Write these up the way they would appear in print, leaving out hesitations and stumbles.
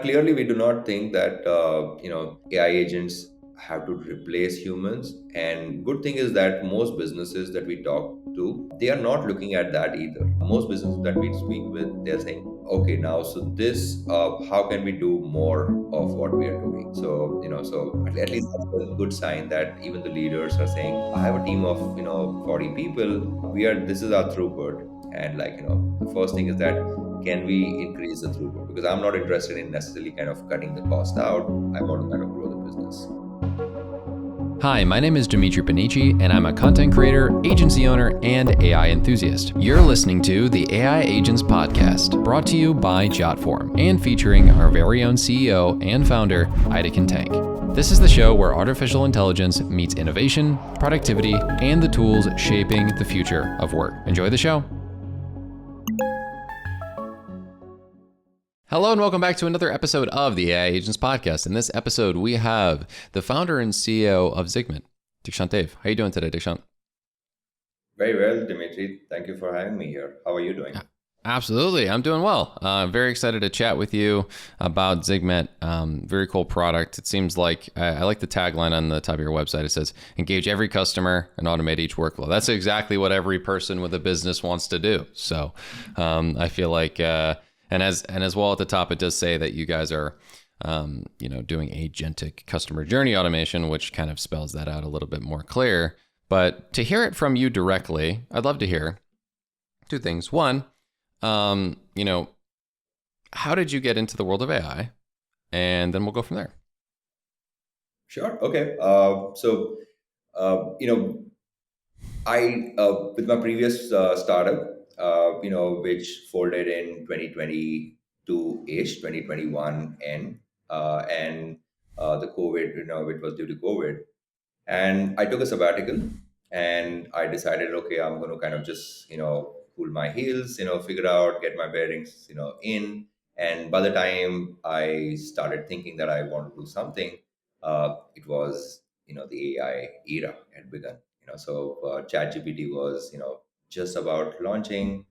clearly we do not think that AI agents have to replace humans. And good thing is that most businesses that we talk to, they are not looking at that either. Most businesses that we speak with, they're saying, okay, now so this, how can we do more of what we are doing? So at least that's a good sign that even the leaders are saying, I have a team of 40 people. We are This is our throughput, and the first thing is that can we increase the throughput? Because I'm not interested in necessarily kind of cutting the cost out. I want to kind of grow the business. Hi, my name is Demetri Panici, and I'm a content creator, agency owner, and AI enthusiast. You're listening to the AI Agents Podcast, brought to you by Jotform, and featuring our very own CEO and founder, Dikshant Dave. This is the show where artificial intelligence meets innovation, productivity, and the tools shaping the future of work. Enjoy the show. Hello and welcome back to another episode of the AI Agents Podcast. In this episode, we have the founder and CEO of Zigment, Dikshant Dave. How are you doing today, Dikshant? Very well, Demetri. Thank you for having me here. How are you doing? Absolutely. I'm doing well. Very excited to chat with you about Zigment. Very cool product. It seems like, I like the tagline on the top of your website. It says, engage every customer and automate each workflow. That's exactly what every person with a business wants to do. So I feel like... And as well at the top, it does say that you guys are, doing agentic customer journey automation, which kind of spells that out a little bit more clear. But to hear it from you directly, I'd love to hear two things. One, how did you get into the world of AI? And then we'll go from there. Sure. Okay. I with my previous startup, which folded in 2022-ish, 2021 end, and the COVID, it was due to COVID. And I took a sabbatical and I decided, okay, I'm going to kind of just, cool my heels, figure out, get my bearings, in. And by the time I started thinking that I want to do something, it was, the AI era had begun. So ChatGPT was, just about launching,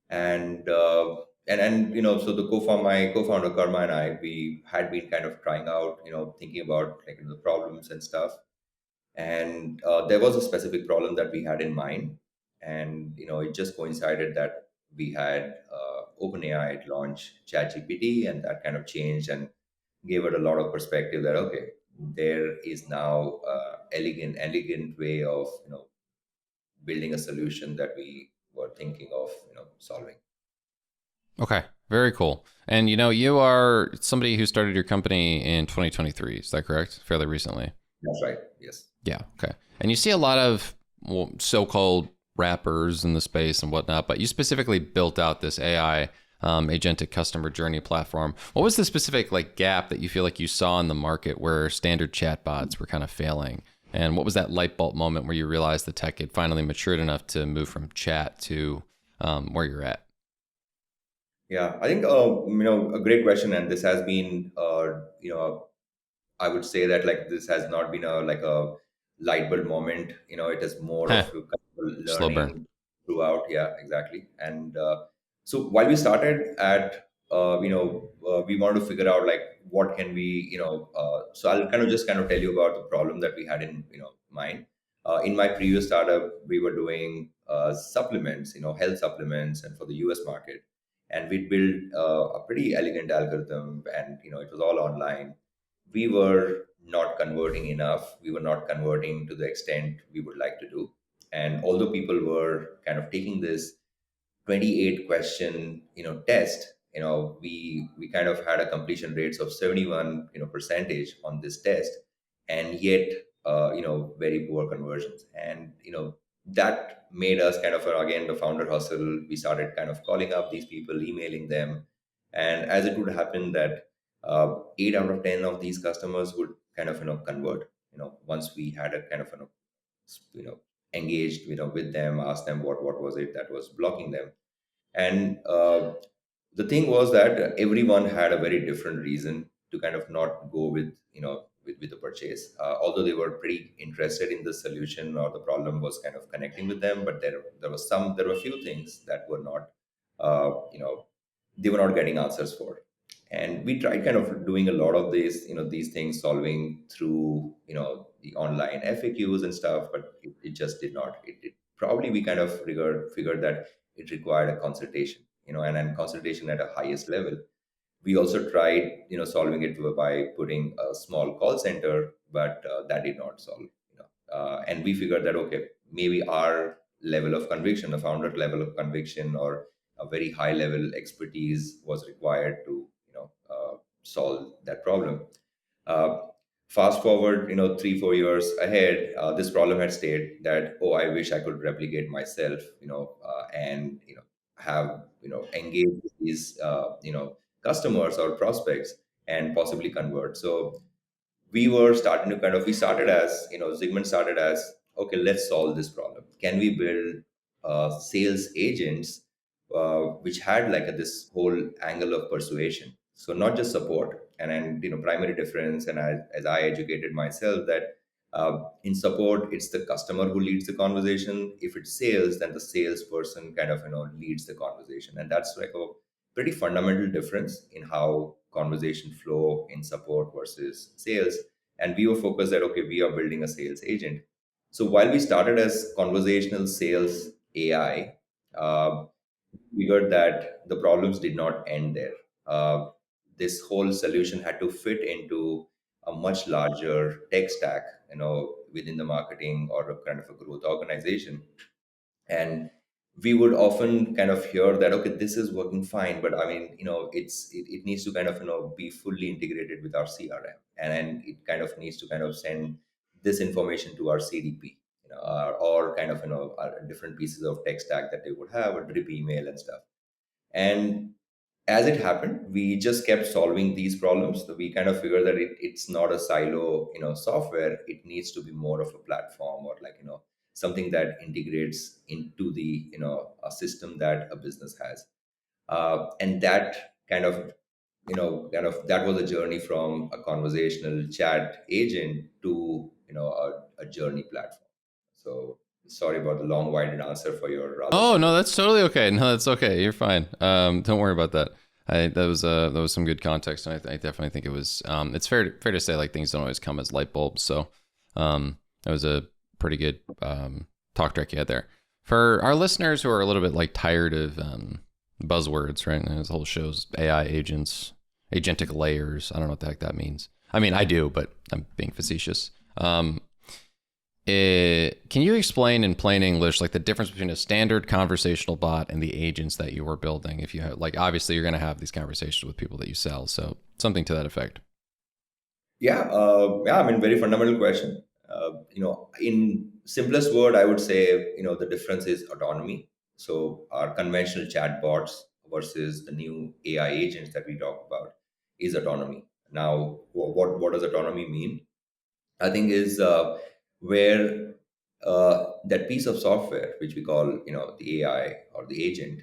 and so my co-founder Karma and I, we had been kind of trying out, thinking about the problems and stuff, and there was a specific problem that we had in mind, and it just coincided that we had OpenAI had launched ChatGPT, and that kind of changed and gave it a lot of perspective that okay, there is now elegant way of building a solution that we were thinking of solving. Okay, very cool. And you are somebody who started your company in 2023. Is that correct? Fairly recently. That's right. Yes. Yeah. Okay. And you see a lot of so-called rappers in the space and whatnot, but you specifically built out this AI agentic customer journey platform. What was the specific gap that you feel like you saw in the market where standard chatbots were kind of failing? And what was that light bulb moment where you realized the tech had finally matured enough to move from chat to where you're at? Yeah, I think a great question, and this has been I would say that this has not been a light bulb moment. It is more of a kind of Slow burn. learning throughout. Yeah, exactly. And so while we started at, we wanted to figure out what can we, so I'll kind of tell you about the problem that we had in mind. In my previous startup, we were doing supplements, health supplements, and for the US market, and we built a pretty elegant algorithm, and it was all online. We were not converting enough. We were not converting to the extent we would like to do. And although people were kind of taking this 28 question, test, we kind of had a completion rates of 71, percentage on this test, and yet, very poor conversions. And, that made us kind of, again, the founder hustle. We started kind of calling up these people, emailing them. And as it would happen that 8 out of 10 of these customers would kind of convert once we had a kind of you know engaged with them, asked them what was it that was blocking them. And the thing was that everyone had a very different reason to kind of not go with with the purchase, although they were pretty interested in the solution, or the problem was kind of connecting with them. But there were a few things that were not, they were not getting answers for. And we tried kind of doing a lot of these things, solving through the online FAQs and stuff, but it just did not. It probably we kind of figured that it required a consultation, and then consultation at a highest level. We also tried solving it by putting a small call center, but that did not solve. And we figured that, okay, maybe our level of conviction, the founder level of conviction, or a very high level expertise was required to solve that problem. uh, Fast forward 3-4 years ahead, this problem had stayed that, oh, I wish I could replicate myself, and have engage with these customers or prospects and possibly convert. So we started as, Zigment started as, okay, let's solve this problem. Can we build sales agents which had like this whole angle of persuasion? So not just support. And then, primary difference, and as I educated myself, that in support, it's the customer who leads the conversation. If it's sales, then the salesperson kind of, leads the conversation. And that's like a pretty fundamental difference in how conversation flow in support versus sales. And we were focused that, okay, we are building a sales agent. So while we started as conversational sales AI, uh, we figured that the problems did not end there. This whole solution had to fit into a much larger tech stack, within the marketing or a kind of a growth organization. And we would often kind of hear that, okay, this is working fine, but I mean, it needs to kind of be fully integrated with our CRM, and then it kind of needs to kind of send this information to our CDP, or kind of different pieces of tech stack that they would have, a drip email and stuff. And as it happened, we just kept solving these problems. So we kind of figured that it's not a silo, software. It needs to be more of a platform, or like, something that integrates into the, a system that a business has. And that that was a journey from a conversational chat agent to, a journey platform. So sorry about the long-winded answer for your rather Oh no, simple. that's totally okay. No, that's okay. You're fine. Don't worry about that. That was some good context, and I definitely think it was. It's fair to say like things don't always come as light bulbs. So that was a pretty good talk track you had there. For our listeners who are a little bit like tired of buzzwords, right? And this whole show's AI agents, agentic layers. I don't know what the heck that means. I mean, I do, but I'm being facetious. Can you explain in plain English like the difference between a standard conversational bot and the agents that you were building? If you have, like, obviously you're going to have these conversations with people that you sell, so something to that effect. Yeah, I mean, very fundamental question. In simplest word, I would say, the difference is autonomy. So our conventional chatbots versus the new AI agents that we talk about is autonomy. Now, what does autonomy mean? I think is where that piece of software, which we call, the AI or the agent,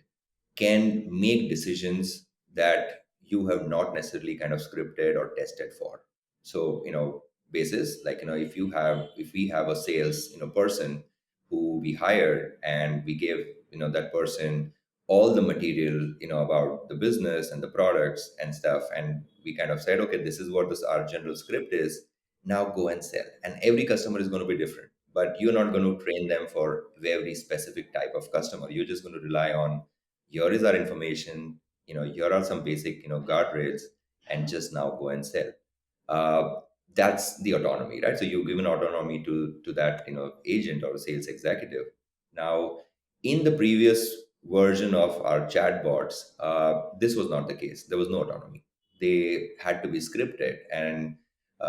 can make decisions that you have not necessarily kind of scripted or tested for. So, basis like, if we have a sales, person who we hired, and we give, that person all the material, about the business and the products and stuff, and we kind of said, okay, this is what this our general script is. Now go and sell. And every customer is going to be different, but you're not going to train them for very specific type of customer. You're just going to rely on, here is our information, here are some basic, guardrails, and just now go and sell. uh, that's the autonomy, right? So you give an autonomy to that, agent or sales executive. Now, in the previous version of our chatbots, this was not the case. There was no autonomy. They had to be scripted, and they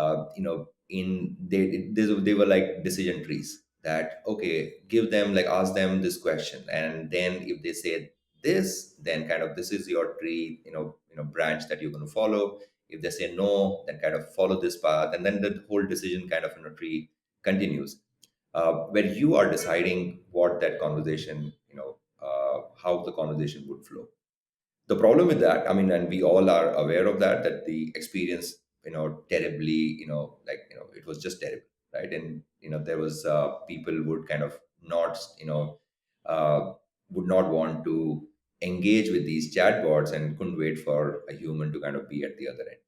were like decision trees. That, okay, give them, like, ask them this question, and then if they say this, then kind of this is your tree, branch that you're going to follow. If they say no, then kind of follow this path, and then the whole decision kind of in a tree continues, where you are deciding what that conversation, how the conversation would flow. The problem with that, I mean, and we all are aware of that, that the experience, terribly, it was just terrible, right? And there was people would kind of not, uh, would not want to engage with these chatbots and couldn't wait for a human to kind of be at the other end.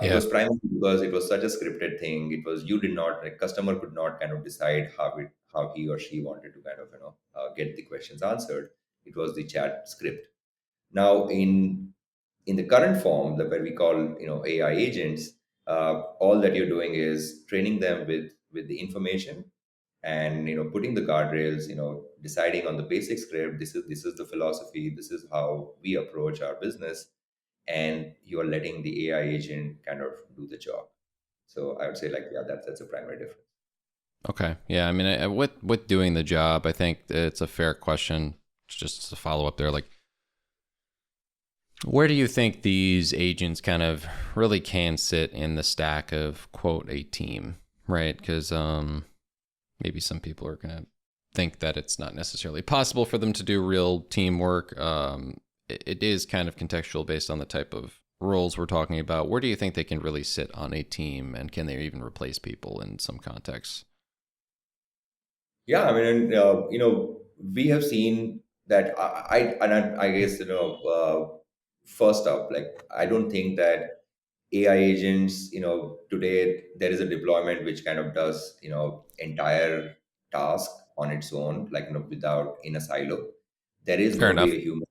It Yeah. was primarily because it was such a scripted thing. It was you did not, like, customer could not kind of decide how he or she wanted to kind of get the questions answered. It was the chat script. Now in the current form, that where we call AI agents, all that you're doing is training them with the information, and putting the guardrails, deciding on the basic script. This is the philosophy. This is how we approach our business, and you are letting the AI agent kind of do the job. So I would say, like, yeah, that's a primary difference. Okay. Yeah. I mean, with doing the job, I think it's a fair question. Just to follow up there, like, where do you think these agents kind of really can sit in the stack of quote a team, right? Because maybe some people are going to think that it's not necessarily possible for them to do real teamwork. It is kind of contextual based on the type of roles we're talking about. Where do you think they can really sit on a team, and can they even replace people in some contexts? Yeah, I mean, and, we have seen that. I guess, first up, like, I don't think that AI agents, today there is a deployment which kind of does, entire task on its own, like, without in a silo. There is Fair going to be enough. a human,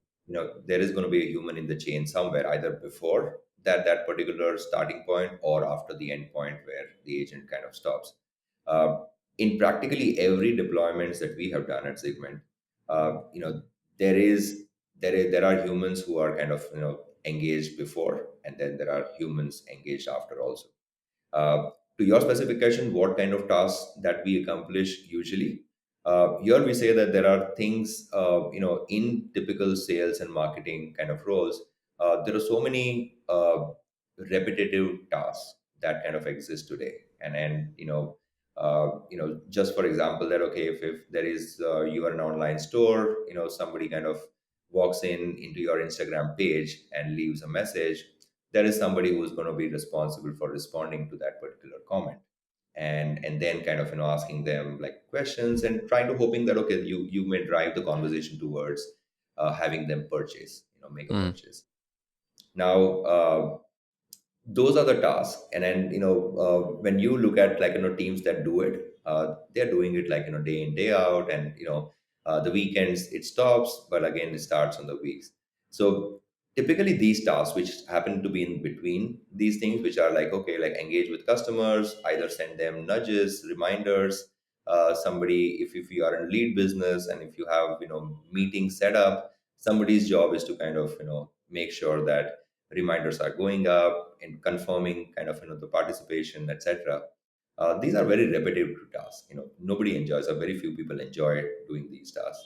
there is going to be a human in the chain somewhere, either before that particular starting point or after the end point where the agent kind of stops. Uh, in practically every deployments that we have done at Zigment, there is there are humans who are kind of engaged before, and then there are humans engaged after also. uh, to your specification, what kind of tasks that we accomplish usually? Here we say that there are things, in typical sales and marketing kind of roles. There are so many repetitive tasks that kind of exist today, and just for example, that okay, if there is you are an online store, somebody kind of walks into your Instagram page and leaves a message. There is somebody who's going to be responsible for responding to that particular comment, and then kind of asking them like questions and trying to hoping that okay, you may drive the conversation towards having them purchase, make a Mm. purchase. Now, those are the tasks, and then when you look at, like, teams that do it, they're doing it, like, day in day out, and the weekends it stops, but again it starts on the weeks. So typically these tasks which happen to be in between these things, which are like, okay, like, engage with customers, either send them nudges, reminders. Somebody, if you are in lead business and if you have meetings set up, somebody's job is to kind of make sure that reminders are going up and confirming kind of the participation, etc. These are very repetitive tasks. Nobody enjoys, or very few people enjoy doing these tasks.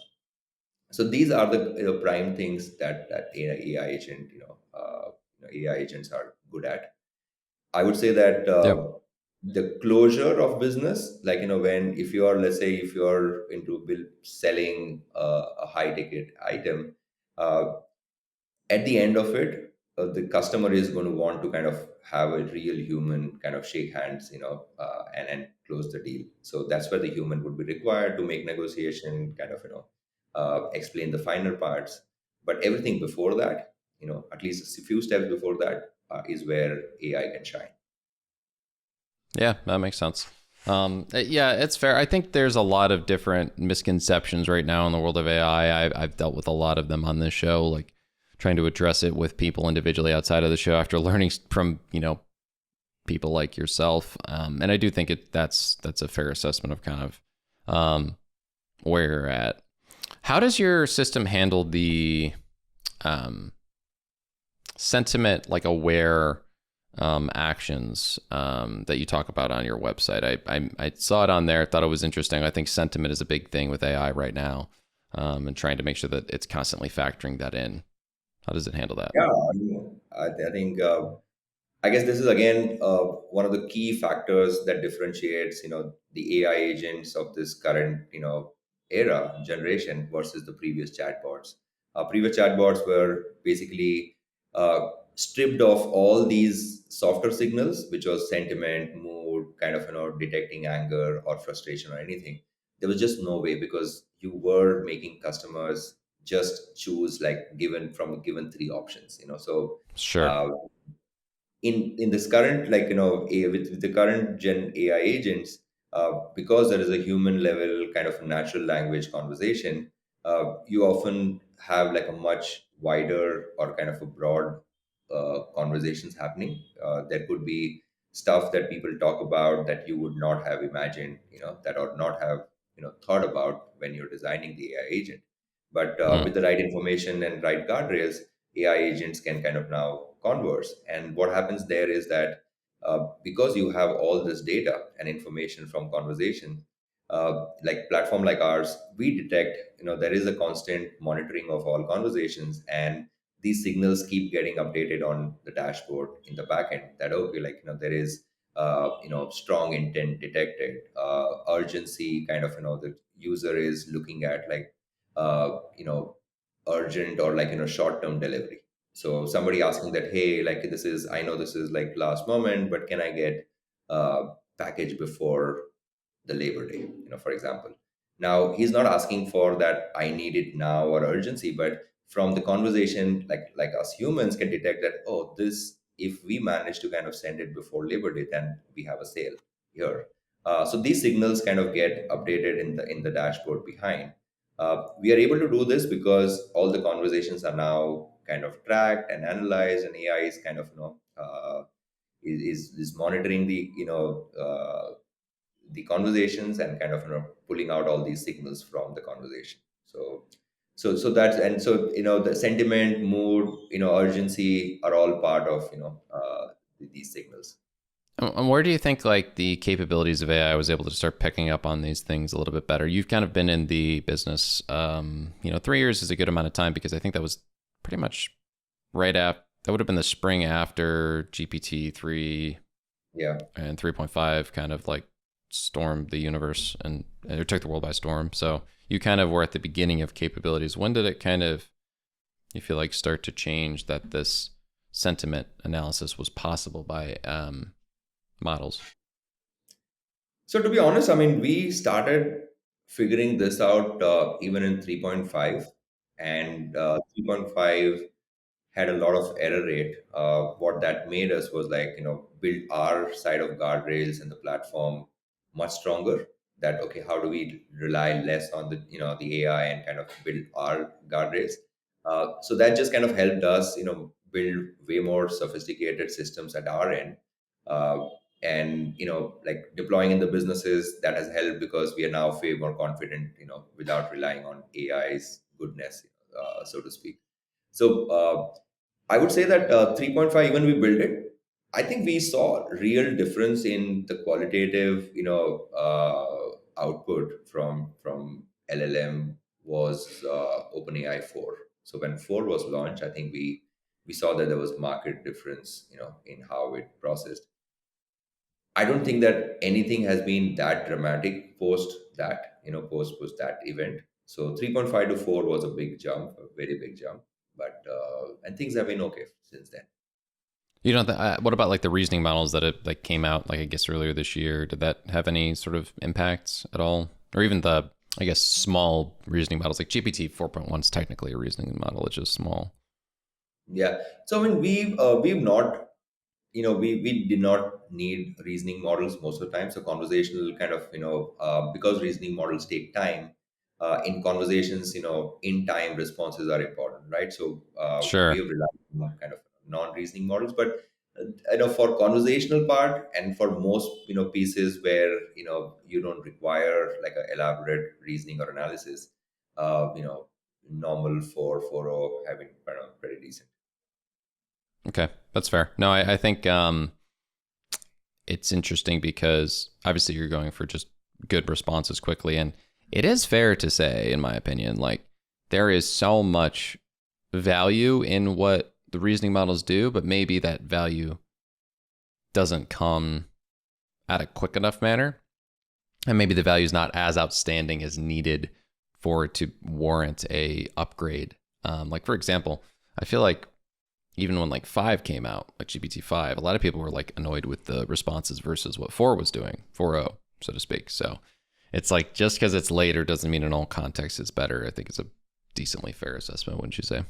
So these are the prime things that AI agent, AI agents are good at. I would say that Yep. the closure of business, like, when, if you are, let's say, if you are into selling a high ticket item, uh, at the end of it, the customer is going to want to kind of have a real human kind of shake hands, and close the deal. So that's where the human would be required to make negotiation, kind of explain the finer parts. But everything before that, at least a few steps before that, is where AI can shine. Yeah, that makes sense. Yeah, it's fair. I think there's a lot of different misconceptions right now in the world of AI. I've dealt with a lot of them on this show, like trying to address it with people individually outside of the show after learning from, people like yourself. And I do think that's a fair assessment of kind of where you're at. How does your system handle the um, sentiment, like aware actions that you talk about on your website? I saw it on there. I thought it was interesting. I think sentiment is a big thing with AI right now, and trying to make sure that it's constantly factoring that in. How does it handle that? Yeah, I think, I guess this is again one of the key factors that differentiates, the AI agents of this current, era generation versus the previous chatbots. Previous chatbots were basically stripped of all these softer signals, which was sentiment, mood, kind of detecting anger or frustration or anything. There was just no way, because you were making customers just choose like given three options. So Sure. uh, in this current, like with the current gen AI agents, because there is a human level kind of natural language conversation, you often have like a much wider or kind of a broad conversations happening. There could be stuff that people talk about that you would not have imagined, that or not have thought about when you're designing the AI agent. But Mm. with the right information and right guardrails, AI agents can kind of now converse. And what happens there is that because you have all this data and information from conversation, like platform like ours, we detect, there is a constant monitoring of all conversations, and these signals keep getting updated on the dashboard in the backend. That okay, like there is strong intent detected, urgency kind of the user is looking at like uh, you know urgent or like short term delivery. So somebody asking that, hey, like I know this is like last moment, but can I get package before the Labor Day, for example. Now he's not asking for that I need it now or urgency, but from the conversation, like us humans can detect that, oh, this if we manage to kind of send it before Labor Day, then we have a sale here. So these signals kind of get updated in the dashboard behind. We are able to do this because all the conversations are now kind of tracked and analyzed, and AI is kind of is monitoring the conversations and kind of pulling out all these signals from the conversation. So that's, and so the sentiment, mood, urgency are all part of these signals. And where do you think like the capabilities of AI was able to start picking up on these things a little bit better? You've kind of been in the business. 3 years is a good amount of time because I think that was pretty much right after. That would have been the spring after GPT 3 Yeah. and 3.5 kind of like stormed the universe and it took the world by storm. So you kind of were at the beginning of capabilities. When did it kind of, you feel like, start to change that this sentiment analysis was possible by models? So to be honest, I mean, we started figuring this out even in 3.5, and 3.5 had a lot of error rate. What that made us was like, build our side of guardrails and the platform much stronger. That okay, how do we rely less on the AI and kind of build our guardrails? So that just kind of helped us, build way more sophisticated systems at our end. Uh, and like deploying in the businesses, that has helped because we are now way more confident, without relying on AI's goodness, so to speak. So I would say that 3.5, even we built it, I think we saw real difference in the qualitative, output from LLM was OpenAI 4. So when 4 was launched, I think we saw that there was market difference, in how it processed. I don't think that anything has been that dramatic post that event. So 3.5 to 4 was a big jump, a very big jump. But and things have been okay since then. What about like the reasoning models that it like came out like I guess earlier this year? Did that have any sort of impacts at all, or even the I guess small reasoning models like GPT 4.1 is technically a reasoning model, it's just small. Yeah. So I mean, we've not, we did not need reasoning models most of the time. So conversational kind of, because reasoning models take time. In conversations, in time responses are important, right? So we Sure. have relied on kind of non-reasoning models, but for conversational part and for most pieces where you don't require like a elaborate reasoning or analysis, normal 4.0 have been pretty decent. Okay, that's fair. No, I think it's interesting because obviously you're going for just good responses quickly, and it is fair to say, in my opinion, like there is so much value in what the reasoning models do, but maybe that value doesn't come at a quick enough manner, and maybe the value is not as outstanding as needed for it to warrant a upgrade. Like for example, I feel like even when like 5 came out, like GPT-5, a lot of people were like annoyed with the responses versus what 4 was doing, 4.0, so to speak. So it's like just because it's later doesn't mean in all contexts it's better. I think it's a decently fair assessment, wouldn't you say?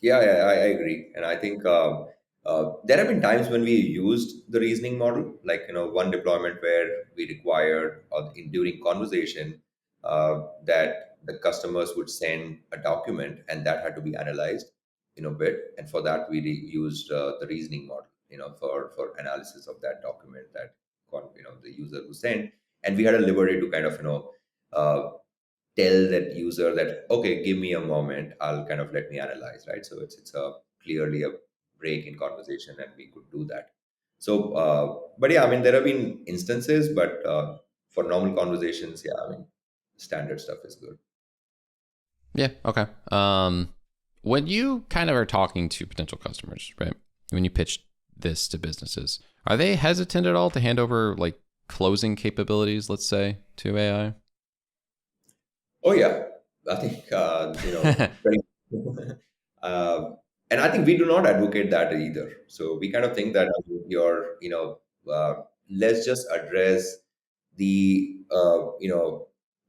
Yeah, yeah, I agree, and I think there have been times when we used the reasoning model, like one deployment where we required, during conversation, that the customers would send a document, and that had to be analyzed, bit, and for that we used the reasoning model, for analysis of that document that the user who sent, and we had a liberty to kind of uh, tell that user that, okay, give me a moment, I'll kind of let me analyze, right? So it's a clearly a break in conversation, and we could do that. So but yeah, I mean, there have been instances, but for normal conversations, yeah, I mean, standard stuff is good. Yeah. Okay. When you kind of are talking to potential customers, right? When you pitch this to businesses, are they hesitant at all to hand over like closing capabilities, let's say, to AI? Oh yeah, I think very, and I think we do not advocate that either. So we kind of think that your let's just address the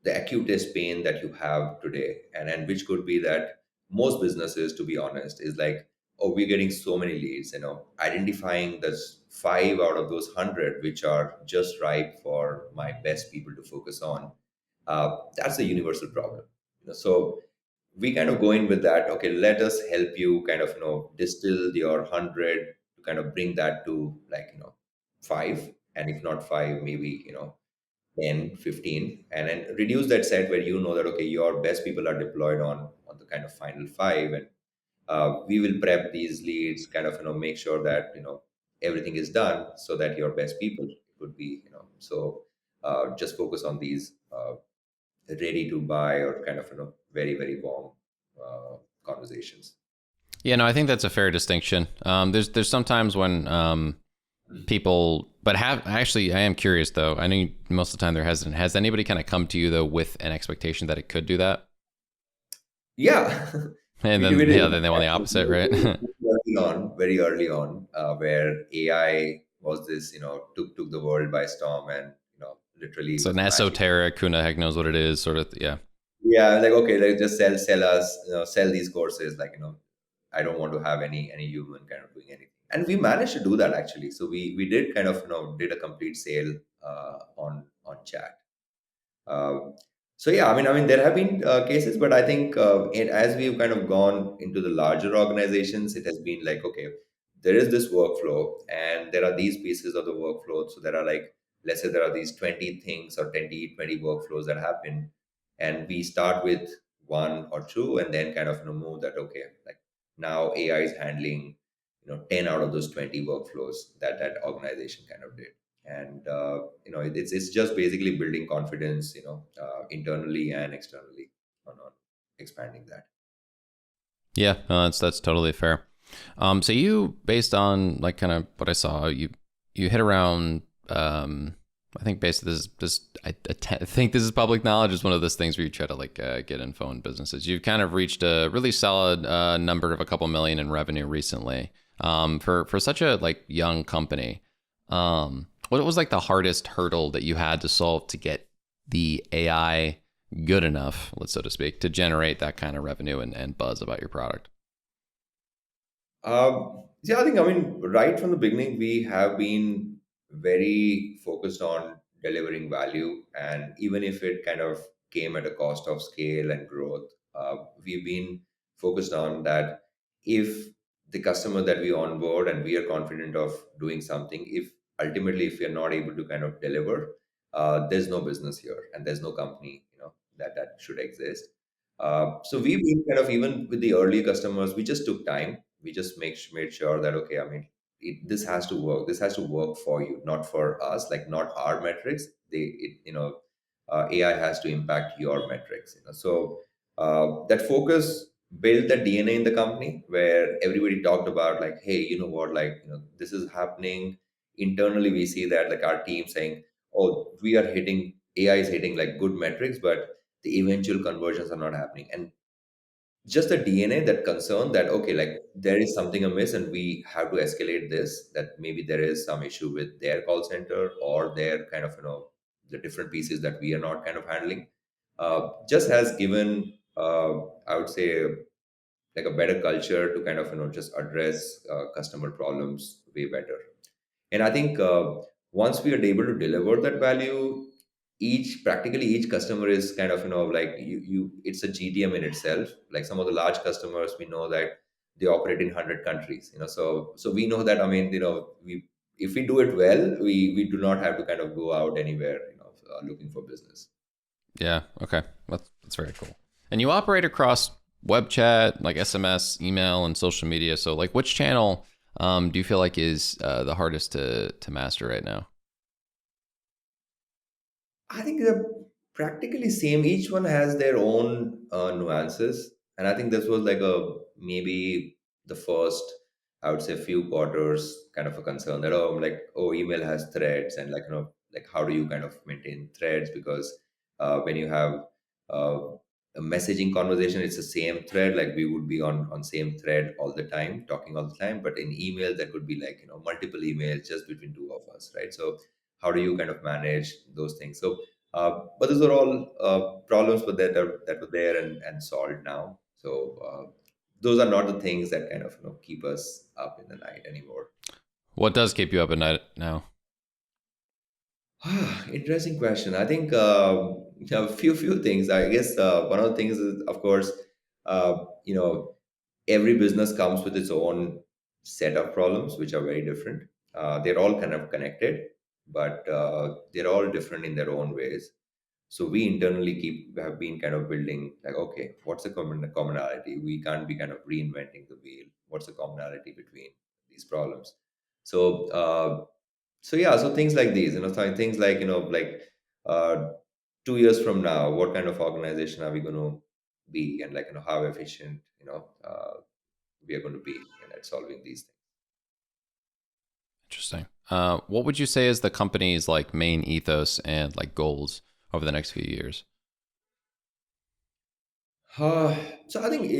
the acutest pain that you have today, and which could be that most businesses, to be honest, is like, oh, we're getting so many leads, identifying this 5 out of those 100 which are just ripe for my best people to focus on. That's a universal problem. So we kind of go in with that. Okay, let us help you kind of distill your 100 to kind of bring that to like five, and if not five, maybe 10, 15, and then reduce that set where that, okay, your best people are deployed on the kind of final five, and we will prep these leads, kind of make sure that everything is done so that your best people would be just focus on these ready to buy, or kind of very very warm conversations. Yeah, no, I think that's a fair distinction. There's sometimes when people, but have actually, I am curious though. I know most of the time they're hesitant. Has anybody kind of come to you though with an expectation that it could do that, Yeah, and we then did yeah, then they want the opposite, right? very early on, where AI was this, took the world by storm, and literally So an was magic. esoteric, who the heck knows what it is, sort of. Yeah. Yeah, like, okay, like just sell us, sell these courses, like I don't want to have any human kind of doing anything. And we managed to do that actually. So we did kind of did a complete sale on chat. Um, so yeah, I mean, there have been cases, but I think as we've kind of gone into the larger organizations, it has been like, okay, there is this workflow, and there are these pieces of the workflow. So there are like, let's say there are these 20 things, or 20 workflows that happen, and we start with one or two, and then kind of move that, okay, like now AI is handling 10 out of those 20 workflows that that organization kind of did. And it's just basically building confidence, internally and externally, on expanding that. Yeah, no, that's totally fair. So you, based on like kind of what I saw, you hit around. I think basically I think this is public knowledge. It's one of those things where you try to like get info in businesses. You've kind of reached a really solid number of a couple million in revenue recently. For such a like young company, what was like the hardest hurdle that you had to solve to get the AI good enough, let's so to speak, to generate that kind of revenue and buzz about your product? Yeah, I think, I mean, right from the beginning, we have been very focused on delivering value. And even if it kind of came at a cost of scale and growth, we've been focused on that. If the customer that we onboard and we are confident of doing something, if ultimately, if we are not able to kind of deliver, there's no business here, and there's no company, that should exist. So we've been kind of, even with the early customers, we just took time. We just made sure that, okay, I mean, this has to work. This has to work for you, not for us. Like, not our metrics. AI has to impact your metrics. So that focus built the DNA in the company, where everybody talked about like, hey, you know what, like this is happening internally. We see that, like, our team saying, oh, we are hitting, AI is hitting like good metrics, but the eventual conversions are not happening. And just the DNA, that concern that, okay, like there is something amiss, and we have to escalate this, that maybe there is some issue with their call center, or their kind of the different pieces that we are not kind of handling, just has given I would say like a better culture to kind of just address customer problems way better. And I think once we are able to deliver that value, each practically each customer is kind of like you it's a GTM in itself. Like some of the large customers, we know that they operate in 100 countries. So we know that, I mean, we if we do it well, we do not have to kind of go out anywhere, looking for business. Yeah. Okay. That's very cool. And you operate across web chat, like SMS, email, and social media. So, like, which channel do you feel like is the hardest to master right now? I think they're practically same. Each one has their own nuances, and I think this was like a maybe the first, I would say, few quarters kind of a concern that, email has threads, and like how do you kind of maintain threads, because when you have uh, a messaging conversation, it's the same thread. Like we would be on same thread all the time, talking all the time, but in email that could be like multiple emails just between two of us, right? So how do you kind of manage those things? So but those are all problems that were there and solved now. So those are not the things that kind of keep us up in the night anymore. What does keep you up at night now? Interesting question. I think a few things. I guess one of the things is, of course, you know, every business comes with its own set of problems, which are very different. They're all kind of connected, but they're all different in their own ways. So we internally keep have been kind of building like, okay, what's the commonality? We can't be kind of reinventing the wheel. What's the commonality between these problems? So so yeah, so things like these, things like uh, 2 years from now, what kind of organization are we going to be, and like how efficient we are going to be at solving these things. Interesting. What would you say is the company's like main ethos and like goals over the next few years? Uh, so I think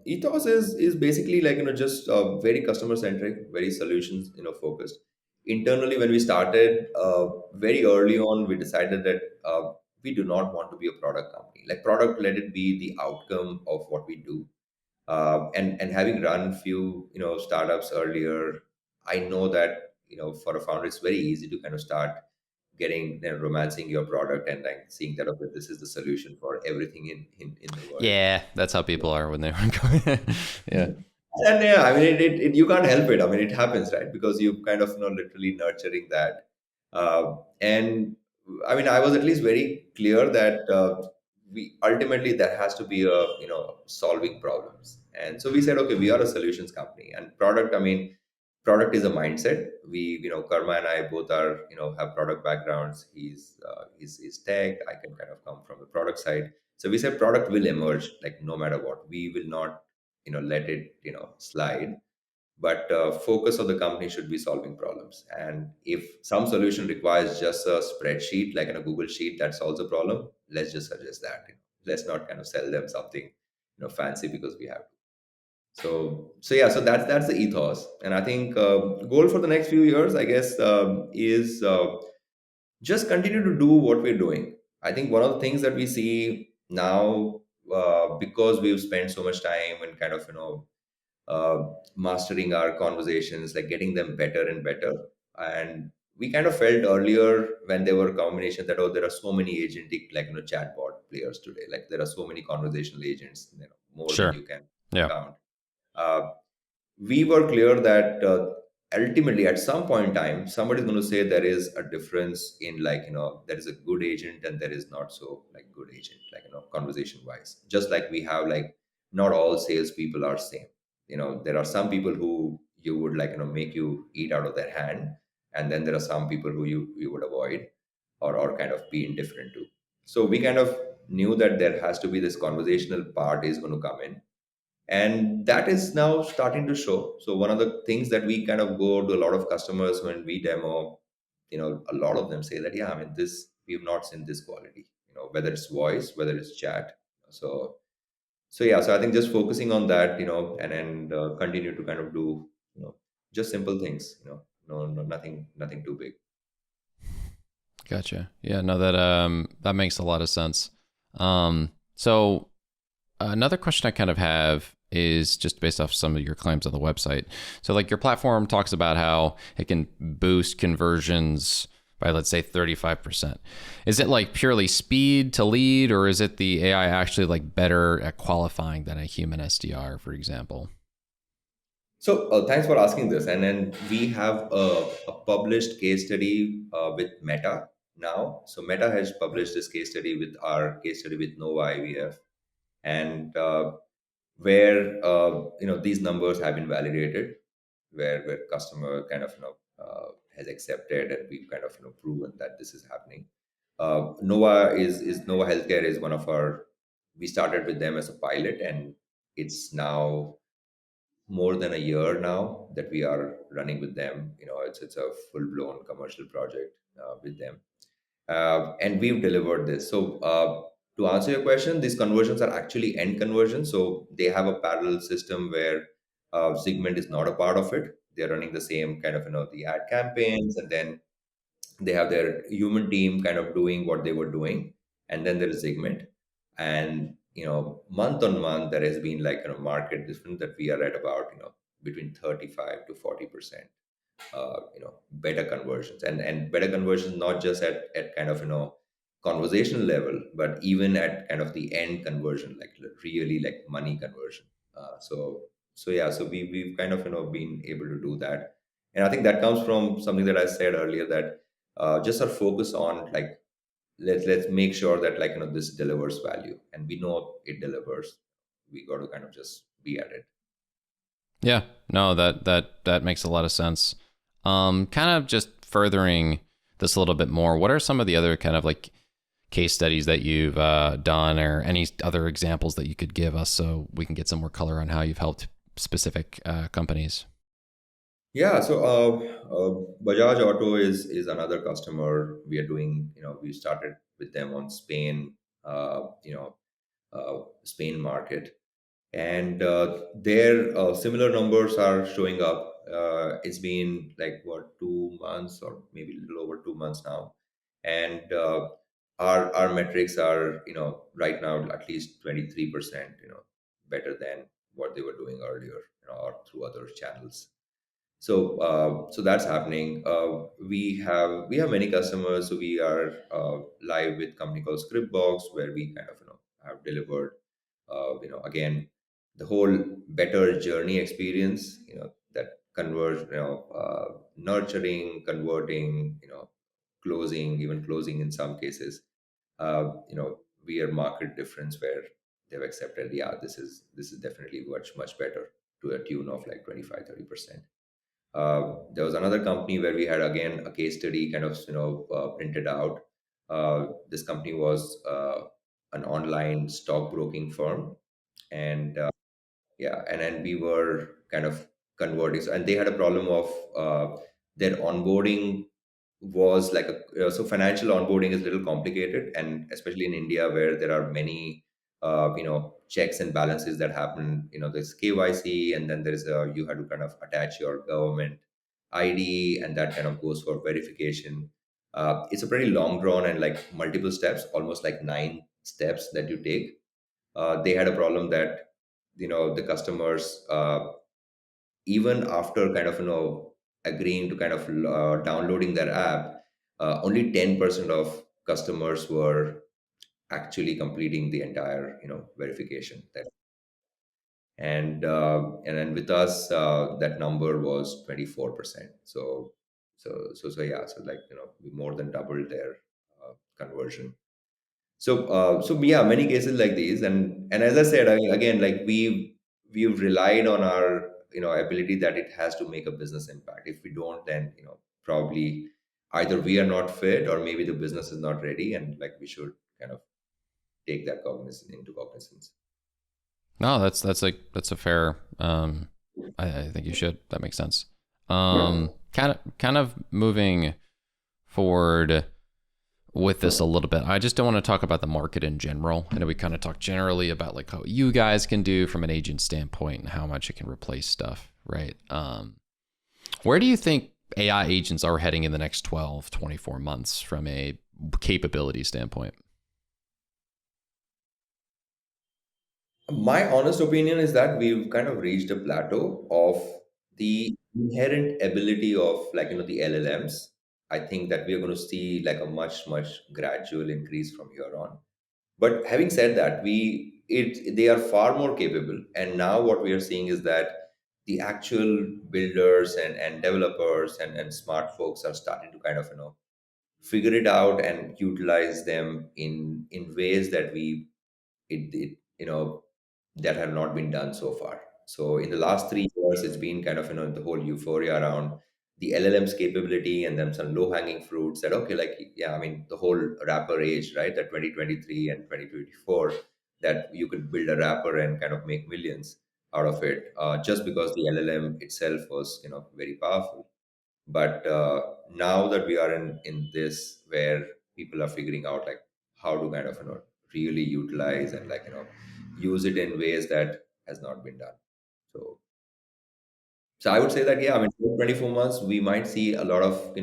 ethos is basically like just very customer centric, very solutions focused. Internally, when we started very early on, we decided that we do not want to be a product company. Like product, let it be the outcome of what we do. And having run few startups earlier, I know that for a founder, it's very easy to kind of start getting romancing your product and like seeing that, okay, this is the solution for everything in the world. Yeah, that's how people are when they were going. Yeah. And yeah, I mean, you can't help it. I mean, it happens, right? Because you kind of literally nurturing that. And I mean, I was at least very clear that we ultimately there has to be a solving problems. And so we said, okay, we are a solutions company, and product. I mean, product is a mindset. We, Karma and I both are, have product backgrounds. He's tech. I can kind of come from the product side. So we said product will emerge, like no matter what. We will not let it slide, but focus of the company should be solving problems. And if some solution requires just a spreadsheet like in a Google sheet that solves a problem, let's just suggest that. Let's not kind of sell them something fancy because we have to. So yeah, so that's the ethos. And I think goal for the next few years, I guess, is just continue to do what we're doing. I think one of the things that we see now, because we've spent so much time and kind of mastering our conversations, like getting them better and better. And we kind of felt earlier when there were combinations that, oh, there are so many agentic, like chatbot players today. Like there are so many conversational agents, more than Sure. you can Yeah. count. Uh, we were clear that ultimately at some point in time somebody's going to say there is a difference in like there is a good agent and there is not so like good agent, like conversation wise, just like we have like not all salespeople are same. There are some people who you would like make you eat out of their hand, and then there are some people who you would avoid or kind of be indifferent to. So we kind of knew that there has to be this conversational part is going to come in, and that is now starting to show. So one of the things that we kind of go to a lot of customers when we demo, a lot of them say that, yeah, I mean, this we've not seen this quality, whether it's voice, whether it's chat. So yeah, so I think just focusing on that, and continue to kind of do just simple things, no, nothing too big. Gotcha. Yeah, no, that makes a lot of sense. So another question I kind of have is just based off some of your claims on the website. So like your platform talks about how it can boost conversions by, let's say, 35%. Is it like purely speed to lead, or is it the AI actually like better at qualifying than a human SDR, for example? So thanks for asking this. And then we have a published case study with Meta now. So Meta has published this case study with our case study with Nova IVF, and where these numbers have been validated, where customer kind of has accepted, and we've kind of proven that this is happening. Nova Healthcare is one of our. We started with them as a pilot, and it's now more than a year now that we are running with them. It's a full blown commercial project with them, and we've delivered this. So to answer your question, these conversions are actually end conversions. So they have a parallel system where Zigment is not a part of it. They're running the same kind of the ad campaigns, and then they have their human team kind of doing what they were doing, and then there is Zigment. And month on month there has been like market difference that we are at about between 35 to 40% better conversions, and better conversions not just at kind of conversational level, but even at kind of the end conversion, like really like money conversion. So we've kind of been able to do that. And I think that comes from something that I said earlier, that just our focus on like, let's make sure that like this delivers value, and we know it delivers. We got to kind of just be at it. Yeah, no, that makes a lot of sense. Kind of just furthering this a little bit more, what are some of the other kind of like case studies that you've done, or any other examples that you could give us so we can get some more color on how you've helped specific companies? Yeah, so Bajaj Auto is another customer. We are doing, we started with them on Spain, Spain market, and their similar numbers are showing up. It's been like what, 2 months or maybe a little over 2 months now, and our metrics are right now at least 23% better than what they were doing earlier, or through other channels. So that's happening. We have many customers. So we are live with company called Scriptbox, where we kind of have delivered again the whole better journey experience, that converge, nurturing, converting, closing, even closing in some cases. We are market difference where they've accepted, yeah, this is definitely much better, to a tune of like 25-30%. There was another company where we had again a case study kind of printed out. This company was an online stockbroking firm, and yeah, and then we were kind of converting. And they had a problem of their onboarding was like so financial onboarding is a little complicated, and especially in India where there are many checks and balances that happen. There's KYC, and then there's you have to kind of attach your government ID, and that kind of goes for verification. It's a pretty long drawn and like multiple steps, almost like 9 steps that you take. They had a problem that the customers, even after kind of agreeing to kind of downloading their app, only 10% of customers were actually completing the entire verification. And then with us, that number was 24%. So yeah, so like we more than doubled their conversion. So yeah, many cases like these, and as I said, I mean, again, like we've relied on our ability that it has to make a business impact. If we don't, then probably either we are not fit, or maybe the business is not ready, and like we should kind of take that cognizance into cognizance. No, that's a fair. I think you should. That makes sense. Kind of moving forward with this a little bit. I just don't want to talk about the market in general. I know we kind of talk generally about like how you guys can do from an agent standpoint and how much it can replace stuff, right? Where do you think AI agents are heading in the next 12, 24 months from a capability standpoint? My honest opinion is that we've kind of reached a plateau of the inherent ability of, like, the LLMs. I think that we are going to see like a much gradual increase from here on. But having said that, they are far more capable, and now what we are seeing is that the actual builders and developers and smart folks are starting to kind of figure it out and utilize them in ways that it that have not been done so far. So in the last 3 years, it's been kind of the whole euphoria around the LLM's capability, and then some low hanging fruits that, okay, like, yeah, I mean, the whole wrapper age, right? That 2023 and 2024, that you could build a wrapper and kind of make millions out of it, just because the LLM itself was very powerful. But now that we are in this where people are figuring out like how to kind of really utilize and, like, use it in ways that has not been done. So so I would say that, yeah, I mean, for 24 months we might see a lot of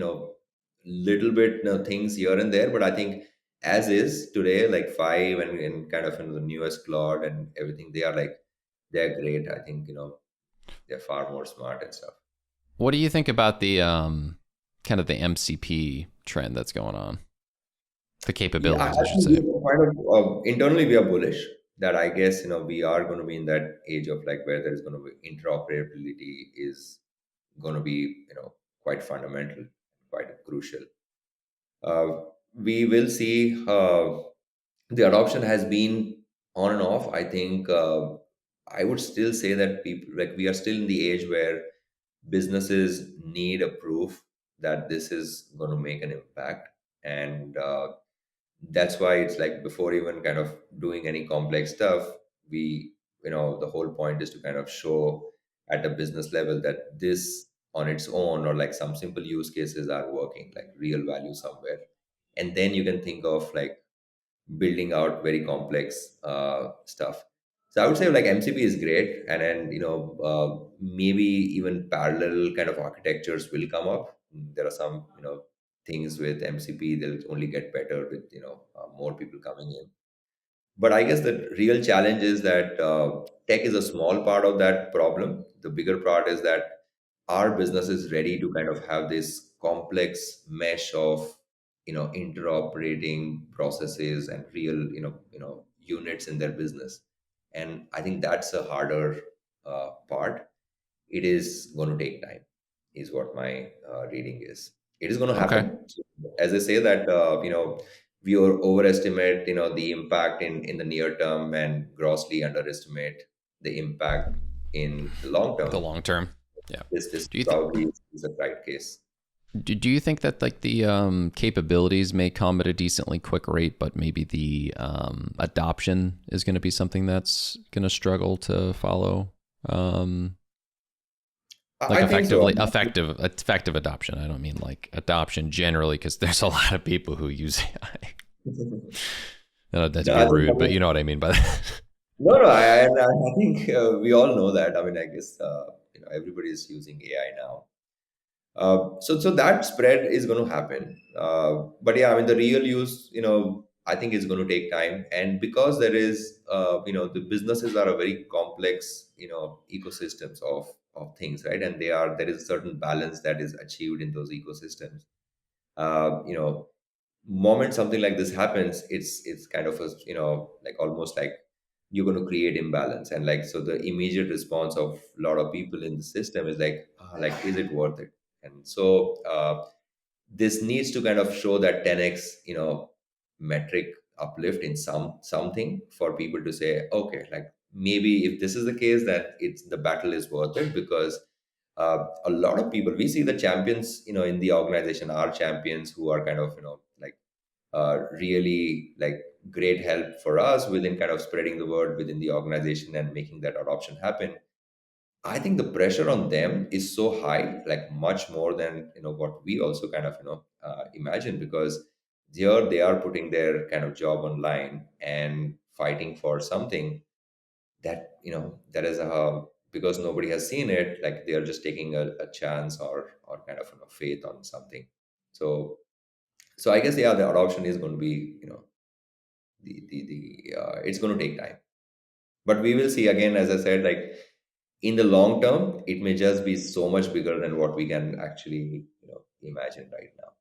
little bit things here and there, but I think as is today, like five and kind of the newest Claude and everything, they are like, they're great. I think they're far more smart and stuff. What do you think about the kind of the MCP trend that's going on? The Yeah, capabilities, I I should think say. we kind of internally we are bullish that, I guess, we are going to be in that age of like where there is going to be interoperability is going to be quite fundamental, quite crucial. We will see the adoption has been on and off. I think I would still say that people, like, we are still in the age where businesses need a proof that this is going to make an impact, and that's why it's like before even kind of doing any complex stuff, we the whole point is to kind of show at a business level that this on its own, or like some simple use cases, are working, like real value somewhere, and then you can think of like building out very complex stuff. So I would say like MCP is great, and then maybe even parallel kind of architectures will come up. There are some things with MCP they'll only get better with more people coming in. But I guess the real challenge is that tech is a small part of that problem. The bigger part is that our business is ready to kind of have this complex mesh of interoperating processes and real units in their business. And I think that's a harder part. It is going to take time, is what my reading is. It is going to Okay. happen. As I say that, we overestimate the impact in the near term and grossly underestimate the impact in the long The term. long term. Yeah. This Do you think probably is the right case. do you think that like the capabilities may come at a decently quick rate, but maybe the adoption is going to be something that's going to struggle to follow? Um, like I think so. effective adoption. I don't mean like adoption generally, because there's a lot of people who use AI. Not that to No, be I think, rude, but you know what I mean by that. no, I think we all know that. I mean, I guess everybody is using AI now. So that spread is going to happen. But yeah, I mean, the real use, I think is going to take time. And because there is, the businesses are a very complex, ecosystems of things, right? And there is a certain balance that is achieved in those ecosystems. You know, moment something like this happens, it's kind of a, like almost like you're going to create imbalance, and like, so the immediate response of a lot of people in the system is like, like, is it worth it? And so this needs to kind of show that 10x metric uplift in something for people to say, okay, like, maybe if this is the case, that it's the battle is worth it. Because a lot of people, we see the champions in the organization are champions who are kind of like really like great help for us within kind of spreading the word within the organization and making that adoption happen. I think the pressure on them is so high, like much more than what we also kind of imagine, because here they are putting their kind of job online and fighting for something that that is a, because nobody has seen it, like they are just taking a chance or kind of faith on something. So so I guess, yeah, the adoption is going to be the it's going to take time. But we will see again, as I said, like in the long term, it may just be so much bigger than what we can actually, imagine right now.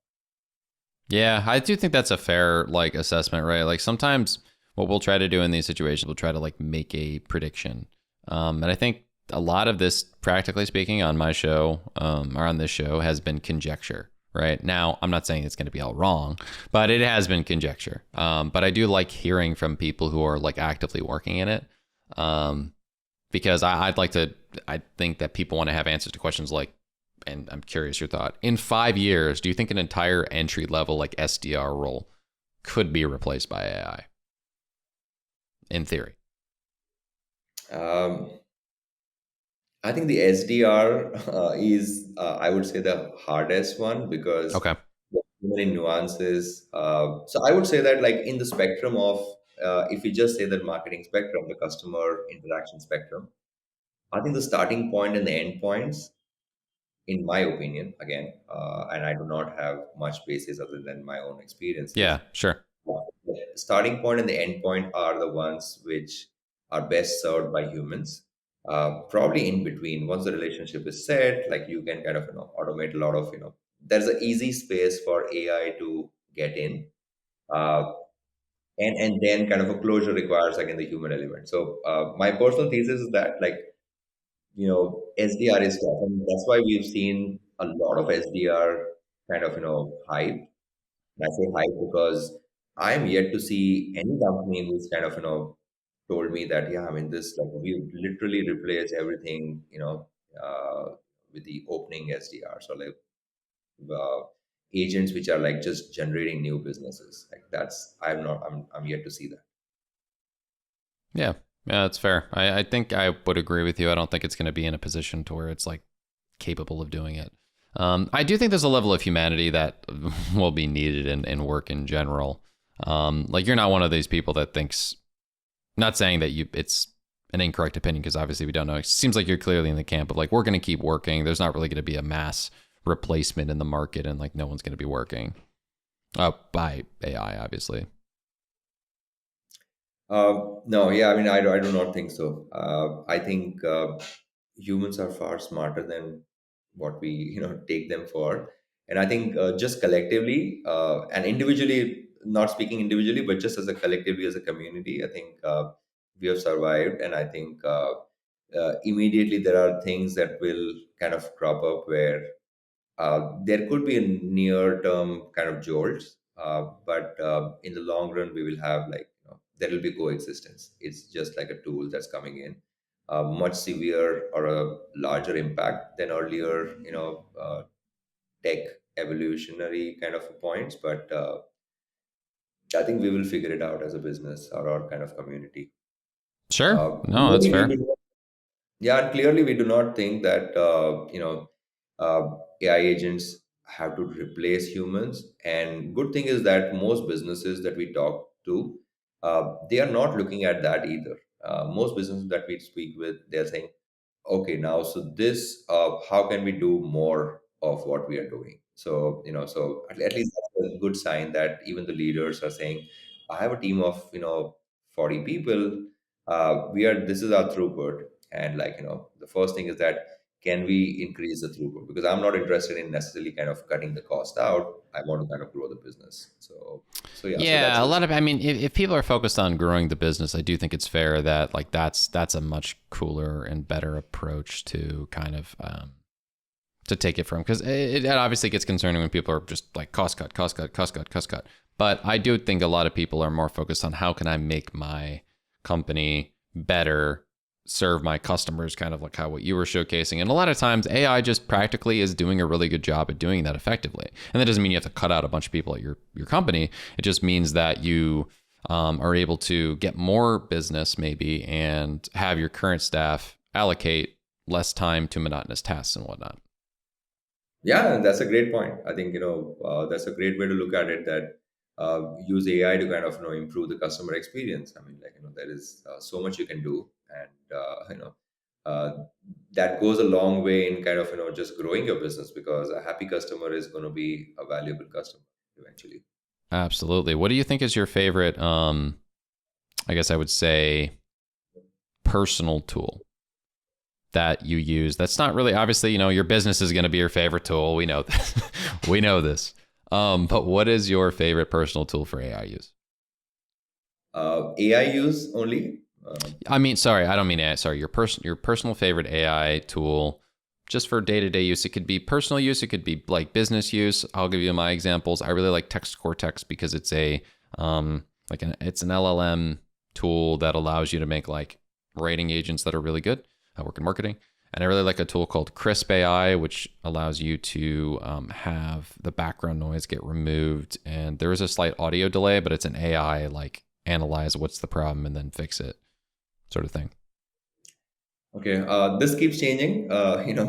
Yeah, I do think that's a fair like assessment, right? Like sometimes what we'll try to do in these situations, we'll try to like make a prediction. And I think a lot of this, practically speaking, on my show or on this show, has been conjecture. Right now, I'm not saying it's going to be all wrong, but it has been conjecture. But I do like hearing from people who are like actively working in it, because I'd like to. I think that people want to have answers to questions like, and I'm curious your thought. In 5 years, do you think an entire entry level like SDR role could be replaced by AI? In theory. Um, I think the SDR is, I would say, the hardest one because Okay. there are too many nuances. So I would say that, like in the spectrum of, if we just say that marketing spectrum, the customer interaction spectrum, I think the starting point and the end points, in my opinion, again, and I do not have much basis other than my own experiences. Yeah, sure. The starting point and the end point are the ones which are best served by humans. Probably in between, once the relationship is set, like you can kind of automate a lot of there's an easy space for AI to get in, uh, and then kind of a closure requires again the human element. So my personal thesis is that like SDR is tough, and that's why we've seen a lot of SDR kind of hype. And I say hype because I'm yet to see any company who's kind of told me that yeah, I mean this like we literally replace everything with the opening SDR. So like uh, agents which are like just generating new businesses. Like that's I'm yet to see that. Yeah. Yeah, that's fair. I think I would agree with you. I don't think it's going to be in a position to where it's like capable of doing it. I do think there's a level of humanity that will be needed in work in general. Like you're not one of these people that thinks, not saying that it's an incorrect opinion because obviously we don't know. It seems like you're clearly in the camp of like, we're going to keep working. There's not really going to be a mass replacement in the market and like no one's going to be working by AI, obviously. No, yeah, I mean, I do not think so. I think humans are far smarter than what we, take them for. And I think just collectively and individually, not speaking individually, but just as a collectively, as a community, I think we have survived. And I think immediately there are things that will kind of crop up where there could be a near-term kind of jolts, but in the long run, we will have like there will be coexistence. It's just like a tool that's coming in, much severe or a larger impact than earlier, tech evolutionary kind of points. But I think we will figure it out as a business or our kind of community. Sure. No, that's Clearly we fair. do Yeah, and clearly we do not think that AI agents have to replace humans. And good thing is that most businesses that we talk to, they are not looking at that either. Most businesses that we speak with, they're saying, okay, now so this, how can we do more of what we are doing? So so at least that's a good sign that even the leaders are saying, I have a team of 40 people. We are This is our throughput, and like the first thing is that can we increase the throughput, because I'm not interested in necessarily kind of cutting the cost out. I want to kind of grow the business. So yeah, so that's Yeah, a the lot of. I mean, if people are focused on growing the business, I do think it's fair that like that's a much cooler and better approach to kind of to take it from, because it obviously gets concerning when people are just like cost cut, cost cut, cost cut, cost cut. But I do think a lot of people are more focused on how can I make my company better, serve my customers, kind of like how what you were showcasing. And a lot of times AI just practically is doing a really good job at doing that effectively. And that doesn't mean you have to cut out a bunch of people at your company. It just means that you are able to get more business maybe and have your current staff allocate less time to monotonous tasks and whatnot. Yeah, that's a great point. I think that's a great way to look at it. That use AI to kind of improve the customer experience. I mean, like there is so much you can do, and uh, that goes a long way in kind of just growing your business, because a happy customer is going to be a valuable customer eventually. Absolutely. What do you think is your favorite, I guess I would say, personal tool that you use? That's not really, obviously, your business is going to be your favorite tool. We know this. We know this. But what is your favorite personal tool for AI use? AI use only. I mean, sorry, I don't mean AI. Sorry, your personal favorite AI tool, just for day-to-day use. It could be personal use. It could be like business use. I'll give you my examples. I really like Text Cortex because it's it's an LLM tool that allows you to make like writing agents that are really good. I work in marketing. And I really like a tool called Crisp AI, which allows you to have the background noise get removed. And there is a slight audio delay, but it's an AI like analyze what's the problem and then fix it sort of thing. Okay, this keeps changing.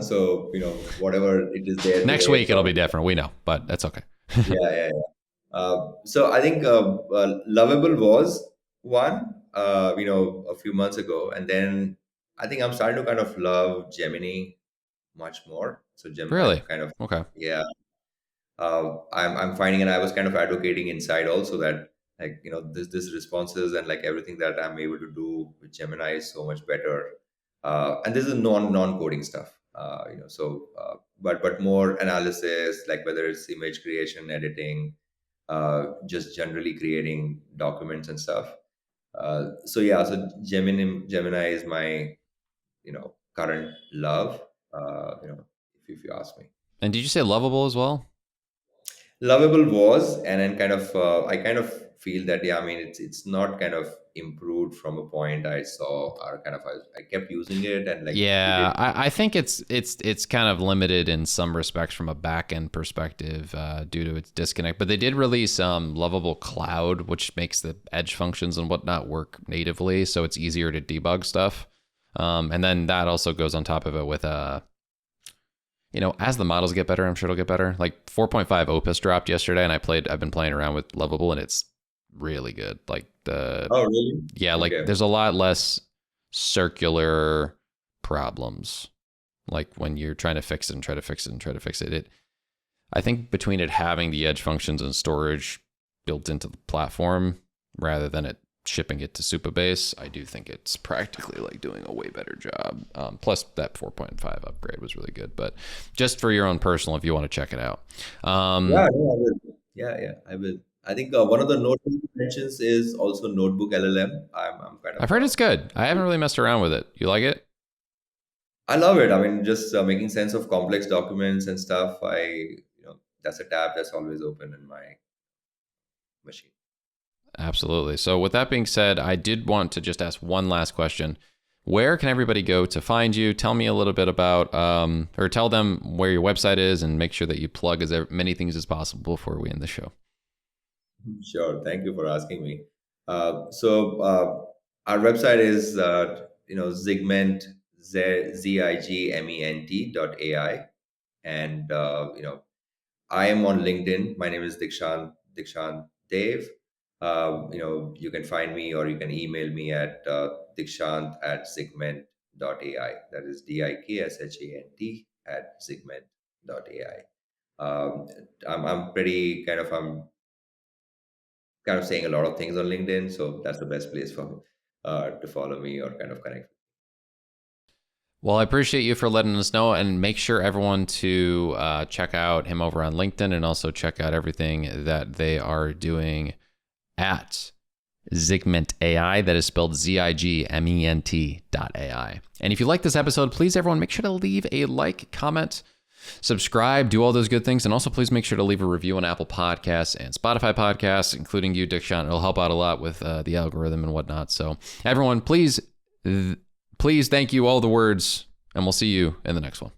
So whatever it is there Next today. week it'll be different. We know, but that's okay. Yeah. So I think Lovable was one, a few months ago, and then I think I'm starting to kind of love Gemini much more. So Really? I'm kind of, Okay. yeah. I'm finding, and I was kind of advocating inside also that like this responses and like everything that I'm able to do with Gemini is so much better. And this is non coding stuff. But more analysis, like whether it's image creation, editing, just generally creating documents and stuff. So Gemini is my current love. If you ask me. And did you say Lovable as well? Lovable was, and then kind of I kind of feel that, yeah, I mean it's not kind of improved from a point I saw, or kind of I kept using it, and like we Yeah, did. I think it's kind of limited in some respects from a back end perspective due to its disconnect. But they did release Lovable Cloud, which makes the edge functions and whatnot work natively, so it's easier to debug stuff. And then that also goes on top of it with as the models get better, I'm sure it'll get better. Like 4.5 Opus dropped yesterday, and I've been playing around with Lovable, and it's really good. Like Oh, really? like Okay. there's a lot less circular problems. Like when you're trying to fix it and try to fix it and try to fix it. I think between it having the edge functions and storage built into the platform rather than it shipping it to Supabase, I do think it's practically like doing a way better job. Plus that 4.5 upgrade was really good, but just for your own personal, if you want to check it out. Yeah, no, I will. Yeah, I will. I think one of the notebook mentions is also Notebook LLM. I'm kind of I've heard it's good. I haven't really messed around with it. You like it? I love it. I mean, just making sense of complex documents and stuff. That's a tab that's always open in my machine. Absolutely. So with that being said, I did want to just ask one last question. Where can everybody go to find you? Tell me a little bit about, or tell them where your website is, and make sure that you plug as many things as possible before we end the show. Sure. Thank you for asking me. Our website is Zigment, Zigment.ai, and I am on LinkedIn. My name is Dikshant Dave. You can find me, or you can email me at dikshant@zigment.ai. That is DIKSHANT @zigment.ai. Um, I'm kind of saying a lot of things on LinkedIn, so that's the best place for to follow me or kind of connect. Well, I appreciate you for letting us know, and make sure everyone to check out him over on LinkedIn, and also check out everything that they are doing at Zigment AI. That is spelled ZIGMENT.ai. And if you like this episode, please, everyone, make sure to leave a like, comment, subscribe, do all those good things. And also please make sure to leave a review on Apple Podcasts and Spotify Podcasts, including you, Dikshant. It'll help out a lot with the algorithm and whatnot. So everyone, please thank you, all the words, and we'll see you in the next one.